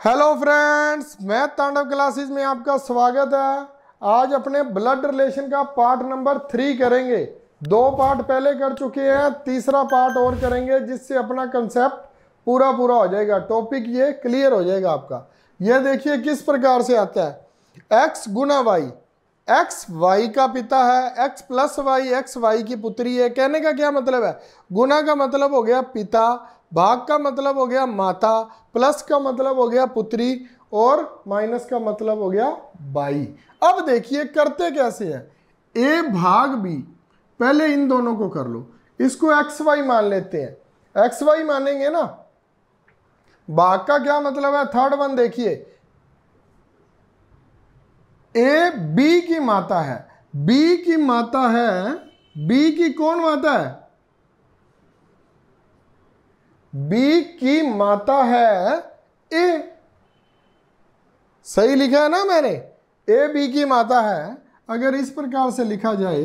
Hello friends, मैं तांडव classes में आपका स्वागत है। आज अपने ब्लड रिलेशन का पार्ट नंबर 3 करेंगे। 2 पार्ट पहले कर चुके हैं, तीसरा पार्ट और करेंगे जिससे अपना कंसेप्ट पूरा हो जाएगा। टॉपिक ये क्लियर हो जाएगा आपका। ये देखिए किस प्रकार से आता है। x गुना वाई, x y का पिता है, x plus y x y की पुत्री है। कहने का क्या मतलब है? गुना का मतलब हो गया पिता, भाग का मतलब हो गया माता, प्लस का मतलब हो गया पुत्री और माइनस का मतलब हो गया बाई। अब देखिए करते कैसे है। ए भाग बी, पहले इन दोनों को कर लो। इसको एक्स वाई मान लेते हैं। एक्स वाई मानेंगे ना। भाग का क्या मतलब है? थर्ड वन देखिए, ए बी की माता है। बी की माता है, बी की कौन माता है? बी की माता है ए। सही लिखा है ना मैंने? ए बी की माता है। अगर इस प्रकार से लिखा जाए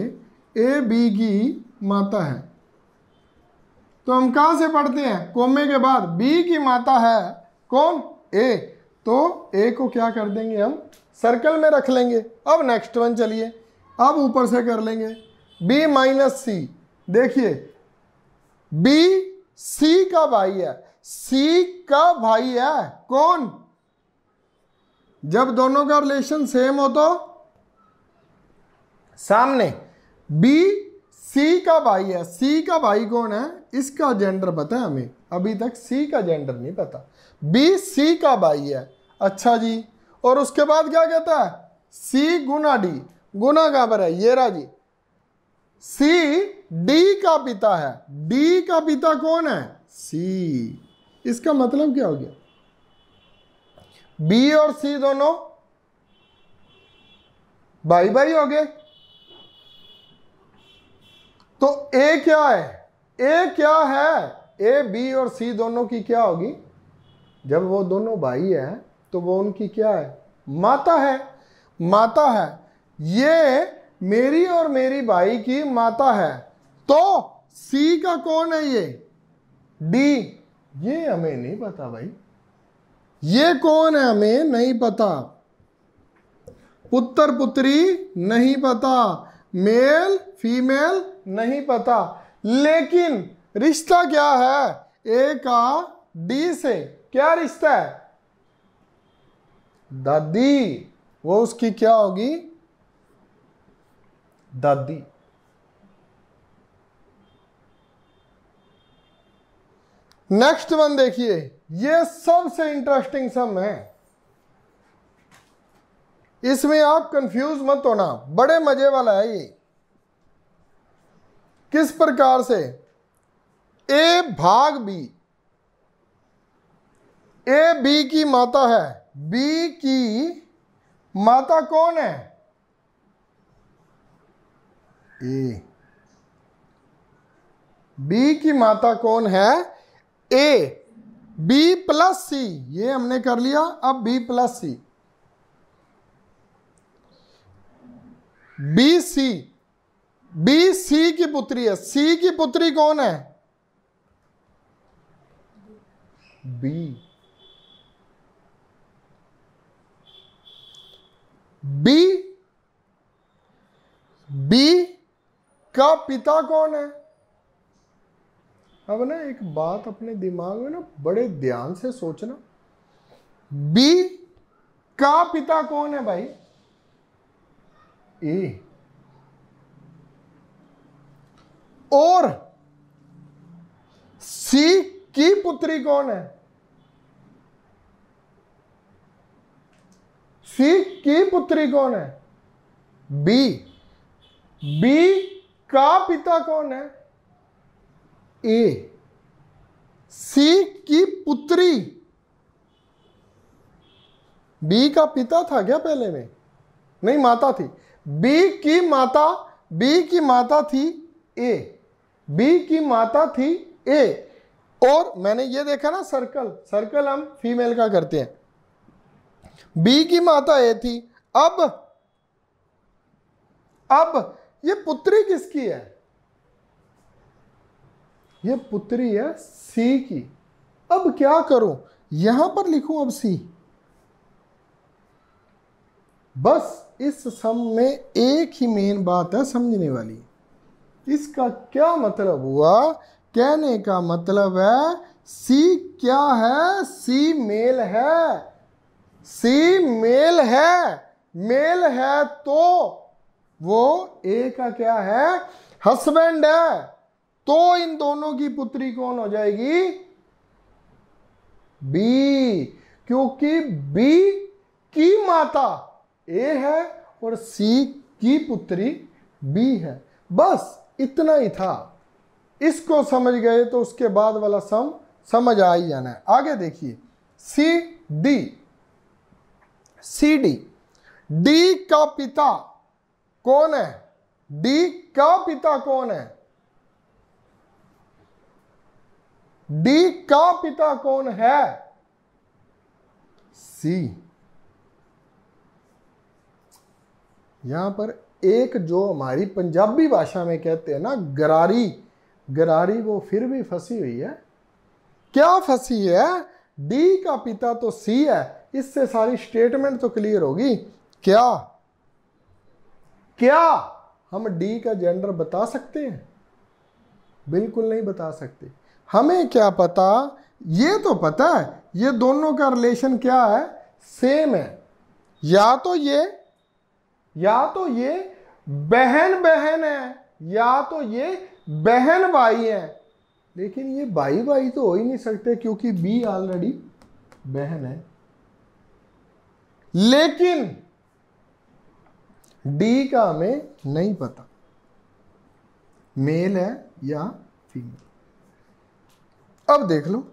ए बी की माता है तो हम कहां से पढ़ते हैं? कोमे के बाद बी की माता है कौन? ए। तो ए को क्या कर देंगे हम? सर्कल में रख लेंगे। अब नेक्स्ट वन चलिए, अब ऊपर से कर लेंगे। बी माइनस सी। देखिए बी सी का भाई है, सी का भाई है कौन? जब दोनों का रिलेशन सेम हो तो सामने। बी सी का भाई है। सी का भाई कौन है? इसका जेंडर पता है हमें, अभी तक सी का जेंडर नहीं पता। बी सी का भाई है। अच्छा जी, और उसके बाद क्या कहता है? सी गुना डी। गुना कहां पर है? ये रहा जी। सी डी का पिता है। डी का पिता कौन है? सी। इसका मतलब क्या हो गया? बी और सी दोनों भाई भाई हो गए। तो ए क्या है? ए क्या है? ए बी और सी दोनों की क्या होगी? जब वो दोनों भाई है तो वो उनकी क्या है? माता है। माता है। ये मेरी और मेरी भाई की माता है। तो सी का कौन है? ये डी। ये हमें नहीं पता भाई, ये कौन है हमें नहीं पता। पुत्र पुत्री नहीं पता, मेल फीमेल नहीं पता, लेकिन रिश्ता क्या है? ए का डी से क्या रिश्ता है? दादी। वो उसकी क्या होगी? दादी। नेक्स्ट वन देखिए, ये सबसे इंटरेस्टिंग सम है। इसमें आप कंफ्यूज मत होना, बड़े मजे वाला है ये। किस प्रकार से? ए भाग बी। ए बी की माता है। बी की माता कौन है? ए। बी की माता कौन है? ए। बी प्लस सी, ये हमने कर लिया। अब B plus C. B C. B C की पुत्री है। सी की पुत्री कौन है? बी। बी। बी का पिता कौन है? अब ना एक बात अपने दिमाग में ना बड़े ध्यान से सोचना। बी का पिता कौन है भाई? ए। और सी की पुत्री कौन है? सी की पुत्री कौन है? बी। बी का पिता कौन है? ए। सी की पुत्री। बी का पिता था क्या पहले में? नहीं, माता थी। बी की माता, बी की माता थी ए। बी की माता थी ए। और मैंने ये देखा ना, सर्कल सर्कल हम फीमेल का करते हैं। बी की माता ए थी। अब ये पुत्री किसकी है? ये पुत्री है सी की। अब क्या करूं? यहां पर लिखूं अब सी। बस इस सम में एक ही मेन बात है समझने वाली। इसका क्या मतलब हुआ? कहने का मतलब है सी क्या है? सी मेल है। सी मेल है। मेल है तो वो ए का क्या है? हस्बैंड है। तो इन दोनों की पुत्री कौन हो जाएगी? बी, क्योंकि बी की माता ए है और सी की पुत्री बी है। बस इतना ही था। इसको समझ गए तो उसके बाद वाला सम समझ आ ही जाना है। आगे देखिए, C D. C D, D का पिता कौन है? डी का पिता कौन है? डी का पिता कौन है? सी। यहां पर एक जो हमारी पंजाबी भाषा में कहते हैं ना गरारी, गरारी वो फिर भी फंसी हुई है। क्या फंसी है? डी का पिता तो सी है। इससे सारी स्टेटमेंट तो क्लियर होगी। क्या क्या हम डी का जेंडर बता सकते हैं? बिल्कुल नहीं बता सकते। हमें क्या पता? ये तो पता है ये दोनों का रिलेशन क्या है? सेम है। या तो ये बहन बहन है या तो ये बहन भाई है। लेकिन ये भाई भाई तो हो ही नहीं सकते क्योंकि बी ऑलरेडी बहन है। लेकिन डी का हमें नहीं पता मेल है या फीमेल। अब देख लो,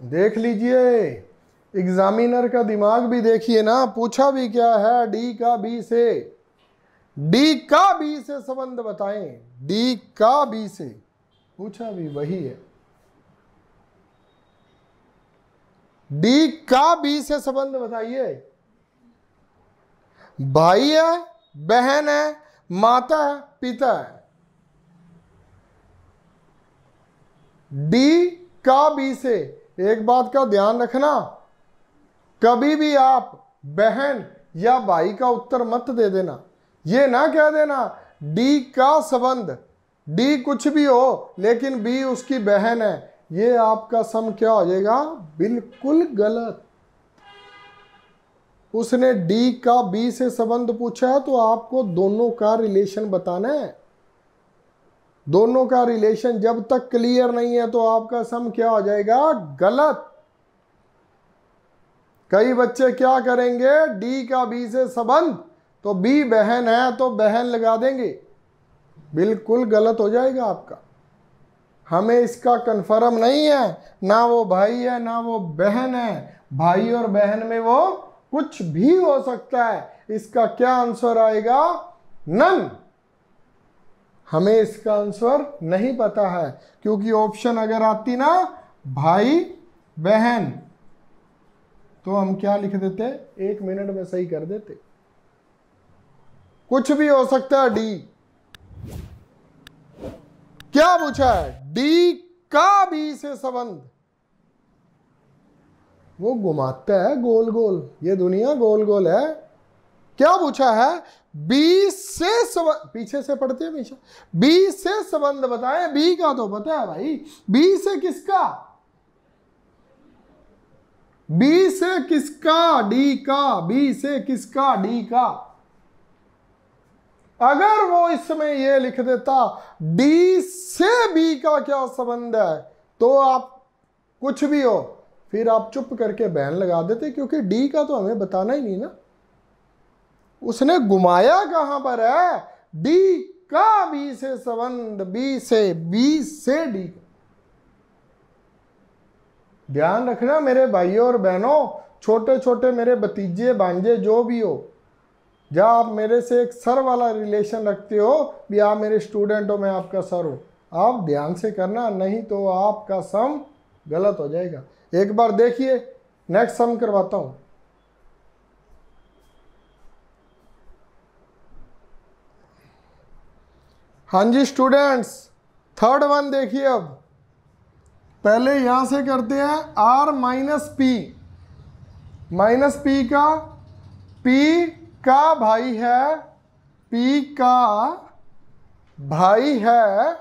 देख लीजिए, एग्जामिनर का दिमाग भी देखिए ना। पूछा भी क्या है? डी का बी से, डी का बी से संबंध बताएं। डी का बी से पूछा भी वही है। डी का बी से संबंध बताइए। भाई है, बहन है, माता है, पिता है। डी का बी से एक बात का ध्यान रखना, कभी भी आप बहन या भाई का उत्तर मत दे देना। ये ना कह देना डी का संबंध, डी कुछ भी हो लेकिन बी उसकी बहन है। ये आपका सम क्या हो जाएगा? बिल्कुल गलत। उसने डी का बी से संबंध पूछा है तो आपको दोनों का रिलेशन बताना है। दोनों का रिलेशन जब तक क्लियर नहीं है तो आपका सम क्या हो जाएगा? गलत। कई बच्चे क्या करेंगे? डी का बी से संबंध, तो बी बहन है तो बहन लगा देंगे। बिल्कुल गलत हो जाएगा आपका। हमें इसका कंफर्म नहीं है, ना वो भाई है ना वो बहन है। भाई और बहन में वो कुछ भी हो सकता है। इसका क्या आंसर आएगा? नन। हमें इसका आंसर नहीं पता है क्योंकि ऑप्शन अगर आती ना भाई बहन तो हम क्या लिख देते? 1 मिनट में सही कर देते। कुछ भी हो सकता है। डी क्या पूछा है? डी का बी से संबंध। वो घुमाता है गोल गोल, ये दुनिया गोल गोल है। क्या पूछा है? बी से संबंध, पीछे से पढ़ते हैं हमेशा। बी से संबंध बताएं। बी का तो पता है भाई। बी से किसका? बी से किसका? डी का। बी से किसका? डी का। अगर वो इसमें ये लिख देता डी से बी का क्या संबंध है तो आप कुछ भी हो फिर आप चुप करके बहन लगा देते क्योंकि डी का तो हमें बताना ही नहीं ना। उसने घुमाया कहां पर है? डी का बी से संबंध, बी से डी का। ध्यान रखना मेरे भाइयों और बहनों, छोटे छोटे मेरे भतीजे भांजे जो भी हो, जब आप मेरे से एक सर वाला रिलेशन रखते हो भी आप मेरे स्टूडेंट हो, मैं आपका सर हूं, आप ध्यान से करना, नहीं तो आपका सम गलत हो जाएगा। एक बार देखिए, नेक्स्ट सम करवाता हूं। हाँ जी स्टूडेंट्स, थर्ड वन देखिए। अब पहले यहां से करते हैं आर माइनस पी का पी का भाई है, पी का भाई है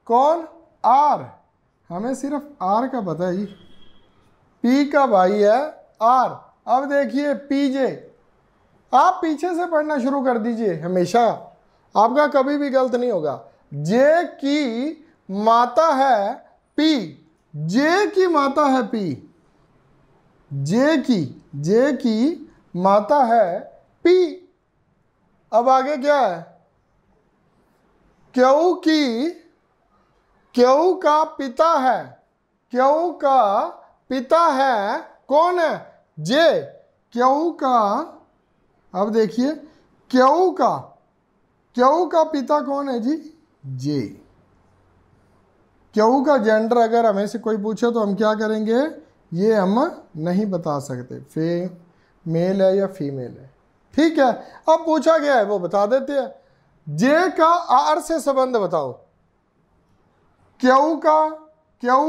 कौन? आर। हमें सिर्फ आर का पता है जी, पी का भाई है आर। अब देखिए पीजे, आप पीछे से पढ़ना शुरू कर दीजिए, हमेशा आपका कभी भी गलत नहीं होगा। जे की माता है पी, जे की माता है पी, जे की माता है पी। अब आगे क्या है? क्यों का पिता है, क्यों का पिता है कौन है? जे। क्यों का, अब देखिए क्यों का पिता कौन है जी? जे। क्यों का जेंडर अगर हमें से कोई पूछे तो हम क्या करेंगे? ये हम नहीं बता सकते, मेल है या फीमेल है। ठीक है, अब पूछा गया है वो बता देते हैं। जे का आर से संबंध बताओ। क्यों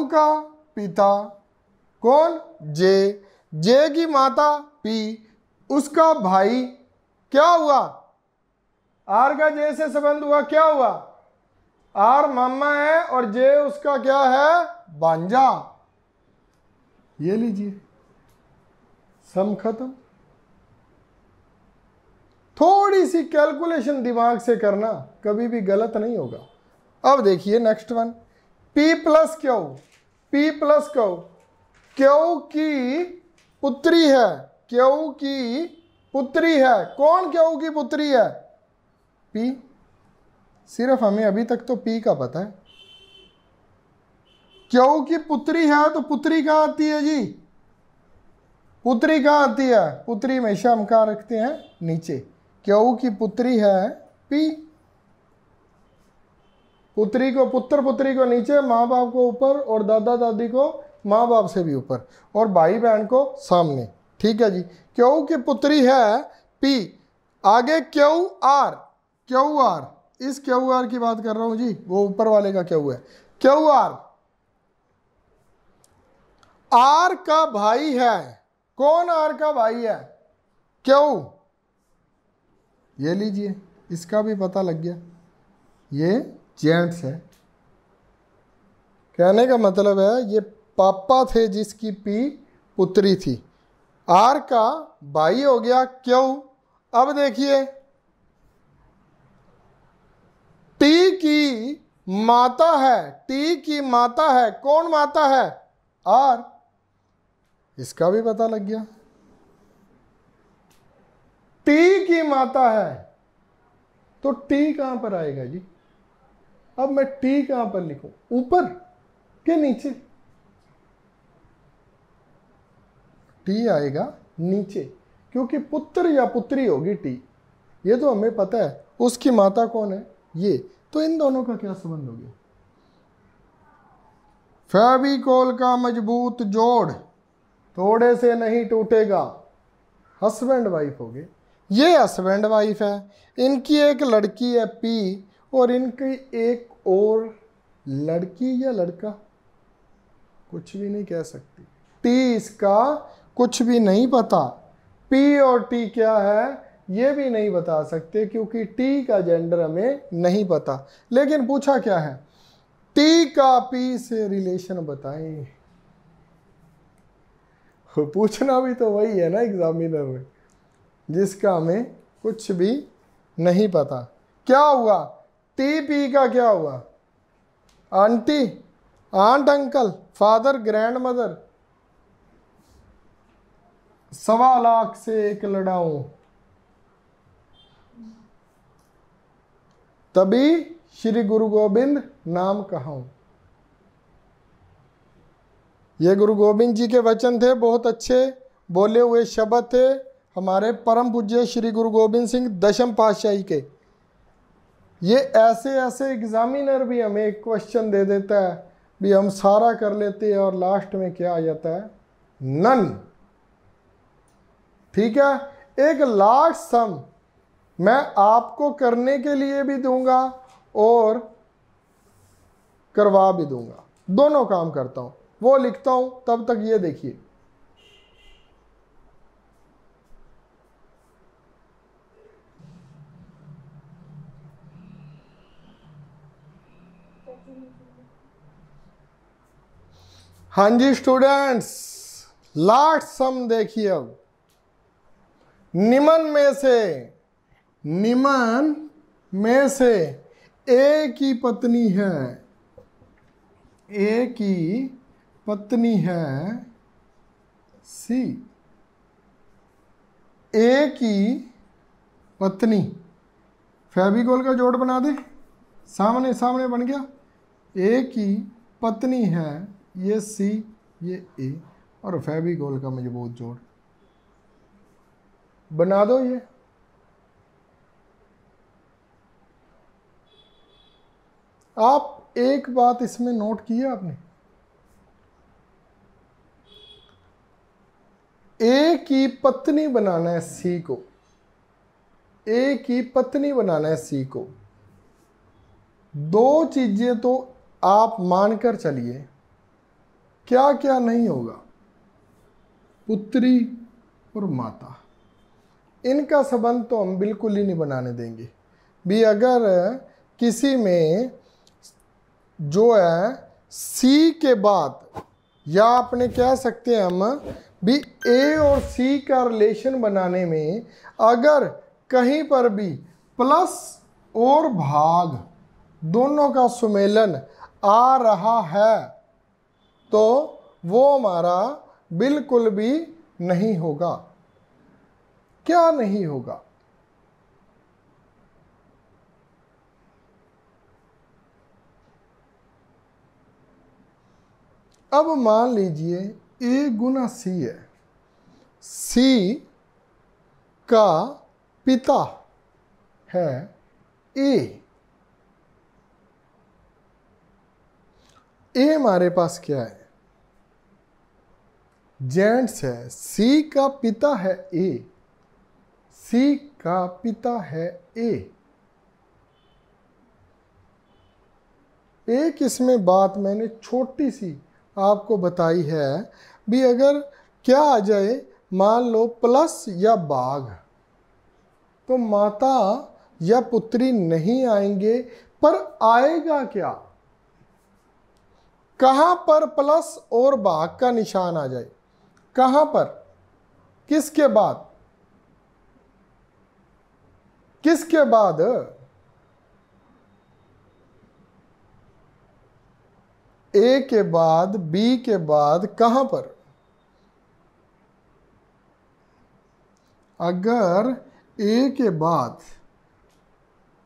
का पिता कौन? जे की माता पी, उसका भाई क्या हुआ? आर का जे से संबंध हुआ, क्या हुआ? आर मामा है और जे उसका क्या है? भांजा। ये लीजिए, सम खत्म। थोड़ी सी कैलकुलेशन दिमाग से करना, कभी भी गलत नहीं होगा। अब देखिए नेक्स्ट वन, P प्लस क्यों की पुत्री है, क्यों की पुत्री है कौन? क्यों की पुत्री है P। सिर्फ हमें अभी तक तो P का पता है। क्यों की पुत्री है तो पुत्री कहाँ आती है जी? पुत्री कहाँ आती है? पुत्री हमेशा हम कहाँ रखते हैं? नीचे। क्यों की पुत्री है P। पुत्री को, पुत्र पुत्री को नीचे, माँ बाप को ऊपर और दादा दादी को माँ बाप से भी ऊपर और भाई बहन को सामने। ठीक है जी, क्यों की पुत्री है P। आगे क्यों आर, इस क्यों आर की बात कर रहा हूं जी, वो ऊपर वाले का क्यों है। क्यों आर का भाई है कौन? आर का भाई है क्यों। ये लीजिए, इसका भी पता लग गया, ये जेंट्स है। कहने का मतलब है ये पापा थे जिसकी पी पुत्री थी, आर का भाई हो गया क्यों। अब देखिए टी की माता है कौन? माता है आर, इसका भी पता लग गया। टी की माता है तो टी कहां पर आएगा जी? अब मैं टी कहां पर लिखूं, ऊपर के नीचे? टी आएगा नीचे, क्योंकि पुत्र या पुत्री होगी टी, ये तो हमें पता है। उसकी माता कौन है? ये। तो इन दोनों का क्या संबंध हो गया? फेविकोल का मजबूत जोड़ थोड़े से नहीं टूटेगा, हस्बैंड वाइफ हो गए। ये हस्बैंड वाइफ है, इनकी एक लड़की है पी और इनकी एक और लड़की या लड़का, कुछ भी नहीं कह सकती। टी इसका कुछ भी नहीं पता, पी और टी क्या है ये भी नहीं बता सकते, क्योंकि टी का जेंडर हमें नहीं पता। लेकिन पूछा क्या है? टी का पी से रिलेशन बताएं। पूछना भी तो वही है ना एग्जामिनर में, जिसका हमें कुछ भी नहीं पता। क्या हुआ? टी पी का क्या हुआ? Aunty, aunt, uncle, father, grandmother. 1.25 lakh से एक लड़ाऊं तभी श्री गुरु गोविंद नाम कहाऊं। ये गुरु गोविंद जी के वचन थे, बहुत अच्छे बोले हुए शब्द थे हमारे परम पूज्य श्री गुरु गोविंद सिंह दशम पातशाही के। ये ऐसे ऐसे एग्जामिनर भी हमें एक क्वेश्चन दे देता है, भी हम सारा कर लेते हैं और लास्ट में क्या आ जाता है? नन। ठीक है, एक लास्ट सम मैं आपको करने के लिए भी दूंगा और करवा भी दूंगा, दोनों काम करता हूं। वो लिखता हूं, तब तक ये देखिए। हाँ जी स्टूडेंट्स, लास्ट सम देखिए। अब निम्न में से ए की पत्नी है, ए की पत्नी है सी। ए की पत्नी, फेविकोल का जोड़ बना दे, सामने सामने बन गया। ए की पत्नी है ये सी, ये ए, और फेविकोल का मजबूत जोड़ बना दो। ये आप एक बात इसमें नोट की है आपने, ए की पत्नी बनाना है सी को, ए की पत्नी बनाना है सी को। दो चीजें तो आप मानकर चलिए, क्या क्या नहीं होगा, पुत्री और माता, इनका संबंध तो हम बिल्कुल ही नहीं बनाने देंगे भी। अगर किसी में जो है सी के बाद, या अपने कह सकते हैं हम भी ए और सी का रिलेशन बनाने में अगर कहीं पर भी प्लस और भाग दोनों का सुमेलन आ रहा है तो वो हमारा बिल्कुल भी नहीं होगा। क्या नहीं होगा? अब मान लीजिए ए गुना सी है, सी का पिता है ए हमारे पास क्या है? जेंट्स है। सी का पिता है ए, सी का पिता है ए। एक इसमें बात मैंने छोटी सी आपको बताई है भी, अगर क्या आ जाए मान लो प्लस या भाग, तो माता या पुत्री नहीं आएंगे, पर आएगा क्या? कहां पर प्लस और भाग का निशान आ जाए? कहां पर? किसके बाद? किसके बाद? ए के बाद, बी के बाद, कहां पर? अगर ए के बाद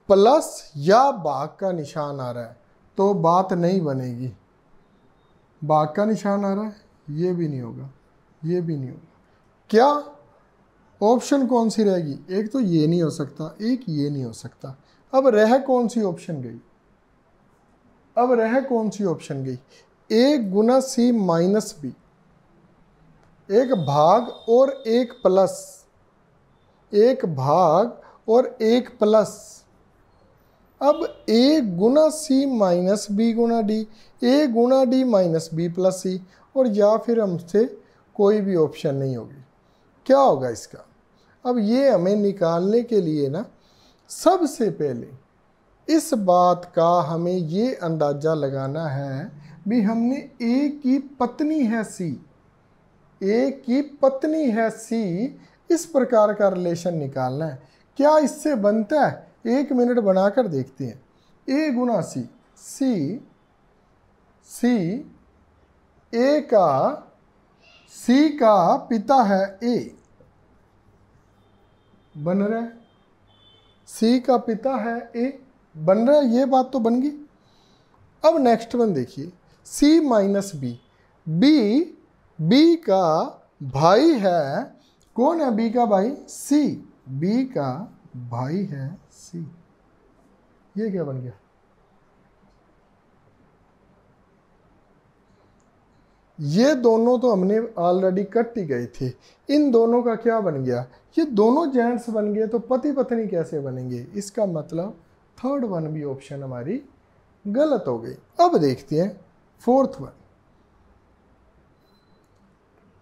प्लस या भाग का निशान आ रहा है तो बात नहीं बनेगी। भाग का निशान आ रहा है, ये भी नहीं होगा, ये भी नहीं होगा। क्या ऑप्शन कौन सी रहेगी? एक तो ये नहीं हो सकता, एक ये नहीं हो सकता। अब रह कौन सी ऑप्शन गई? अब रह कौन सी ऑप्शन गई? ए गुना सी माइनस बी, एक भाग और एक प्लस, एक भाग और एक प्लस। अब ए गुना सी माइनस बी गुना डी, ए गुना डी माइनस बी प्लस सी, और या फिर हमसे कोई भी ऑप्शन नहीं होगी। क्या होगा इसका? अब ये हमें निकालने के लिए ना, सबसे पहले इस बात का हमें ये अंदाज़ा लगाना है भी हमने ए की पत्नी है सी, ए की पत्नी है सी, इस प्रकार का रिलेशन निकालना है। क्या इससे बनता है? एक मिनट बनाकर देखते हैं। ए गुना सी, सी ए का, सी का पिता है ए, बन रहा है। सी का पिता है ए, बन रहा है, ये बात तो बन गई। अब नेक्स्ट वन देखिए, सी माइनस बी, बी का भाई है। कौन है बी का भाई? सी, बी का भाई है सी। ये क्या बन गया? ये दोनों तो हमने ऑलरेडी कट ही गए थे। इन दोनों का क्या बन गया? ये दोनों जेंट्स बन गए, तो पति पत्नी कैसे बनेंगे? इसका मतलब थर्ड वन भी ऑप्शन हमारी गलत हो गई। अब देखते हैं फोर्थ वन,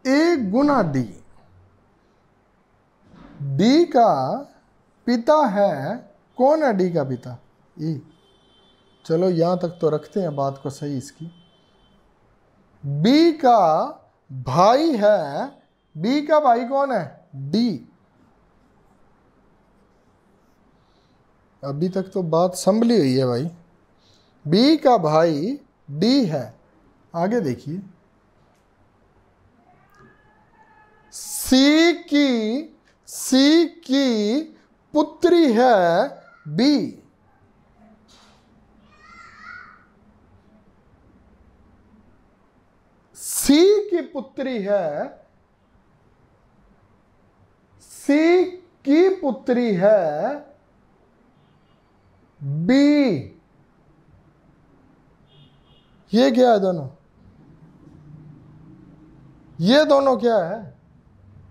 ए गुना डी, डी का पिता है। कौन है डी का पिता? ए। चलो यहां तक तो रखते हैं बात को सही इसकी। बी का भाई है, बी का भाई कौन है? डी। अभी तक तो बात संभली हुई है भाई। बी का भाई डी है। आगे देखिए, सी की पुत्री है बी। सी की पुत्री है, सी की पुत्री है बी। ये क्या है दोनों? ये दोनों क्या है?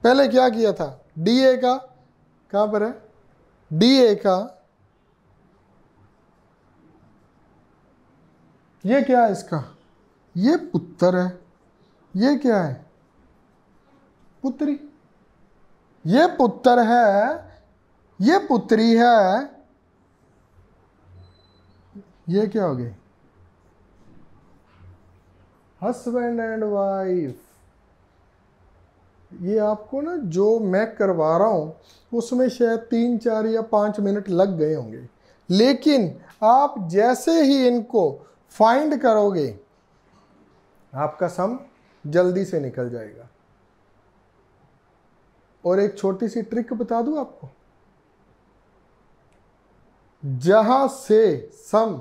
पहले क्या किया था? डी ए का, कहां पर है? डी ए का, ये क्या है इसका? ये पुत्र है। ये क्या है? पुत्री। ये पुत्र है, ये पुत्री है। ये क्या हो गई? Husband and wife. ये आपको ना जो मैं करवा रहा हूं उसमें शायद 3, 4 या 5 मिनट लग गए होंगे, लेकिन आप जैसे ही इनको फाइंड करोगे आपका सम जल्दी से निकल जाएगा। और एक छोटी सी ट्रिक बता दूं आपको, जहां से सम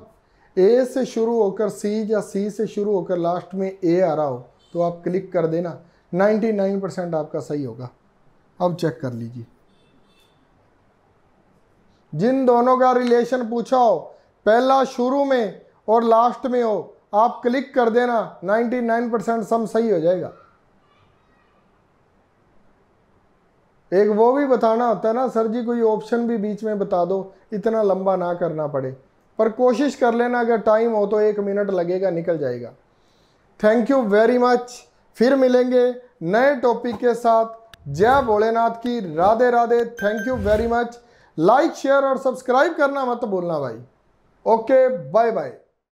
ए से शुरू होकर सी या सी से शुरू होकर लास्ट में ए आ रहा हो तो आप क्लिक कर देना, 99% आपका सही होगा। अब चेक कर लीजिए, जिन दोनों का रिलेशन पूछा हो पहला शुरू में और लास्ट में हो, आप क्लिक कर देना, 99% सम सही हो जाएगा। एक वो भी बताना होता है ना सर जी, कोई ऑप्शन भी बीच में बता दो, इतना लंबा ना करना पड़े, पर कोशिश कर लेना, अगर टाइम हो तो 1 मिनट लगेगा, निकल जाएगा। Thank you very much. फिर मिलेंगे नए टॉपिक के साथ। जय भोलेनाथ की, Radhe Radhe. Thank you very much. Like share और सब्सक्राइब करना मत भूलना भाई। Okay, bye bye.